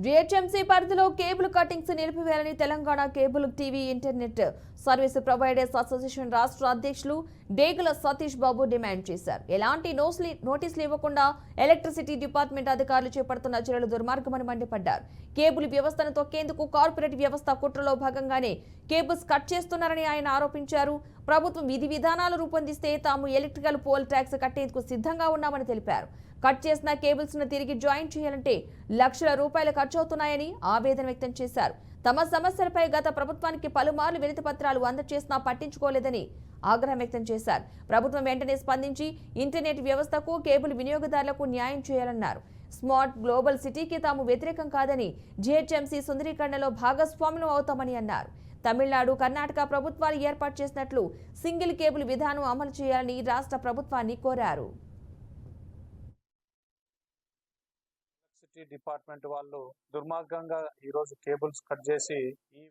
GHMC పరిధిలో cable cuttings నిలిపివేయాలని Telangana cable TV internet service providers association రాష్ట్ర అధ్యక్షులు డేగుల సతీష్ బాబు డిమాండ్ చేశారు. ఎలాంటి నోటీసులు ఇవ్వకుండా ఎలక్ట్రిసిటీ డిపార్ట్మెంట్ అధికారులు చేపడుతున్న చర్యలు దుర్మార్గమని మండిపడ్డారు. కేబుల్ వ్యవస్థను తొక్కేందుకు కార్పొరేట్ వ్యవస్థ కుట్రలో భాగంగానే కేబుల్స్ కట్ చేస్తున్నారని ఆయన ఆరోపించారు. ప్రభుత్వం విధి విధానాలు రూపొందిస్తే తాము ఎలక్ట్రికల్ పోల్ ట్యాక్స్ కట్టేందుకు సిద్ధంగా ఉన్నామని తెలిపారు. కట్ చేసిన కేబుల్స్ ను తిరిగి జాయిన్ చేయాలంటే లక్షల రూపాయలు ఖర్చవుతున్నాయని ఆవేదన వ్యక్తం చేశారు. తమ సమస్యలపై గత ప్రభుత్వానికి పలుమార్లు వినతి పత్రాలు అందజేసినా పట్టించుకోలేదని ఆగ్రహం వ్యక్తం చేశారు. ప్రభుత్వం వెంటనే స్పందించి ఇంటర్నెట్ వ్యవస్థకు కేబుల్ వినియోగదారులకు న్యాయం చేయాలన్నారు. స్మార్ట్ గ్లోబల్ సిటీకి తాము వ్యతిరేకం కాదని, జీహెచ్ఎంసీ సుందరీకరణలో భాగస్వాములు అవుతామని అన్నారు. తమిళనాడు, కర్ణాటక ప్రభుత్వాలు ఏర్పాటు చేసినట్లు సింగిల్ కేబుల్ విధానం అమలు చేయాలని రాష్ట్ర ప్రభుత్వాన్ని కోరారు. డిపార్ట్మెంట్ వాళ్ళు దుర్మార్గంగా ఈ రోజు కేబుల్స్ కట్ చేసి ఈ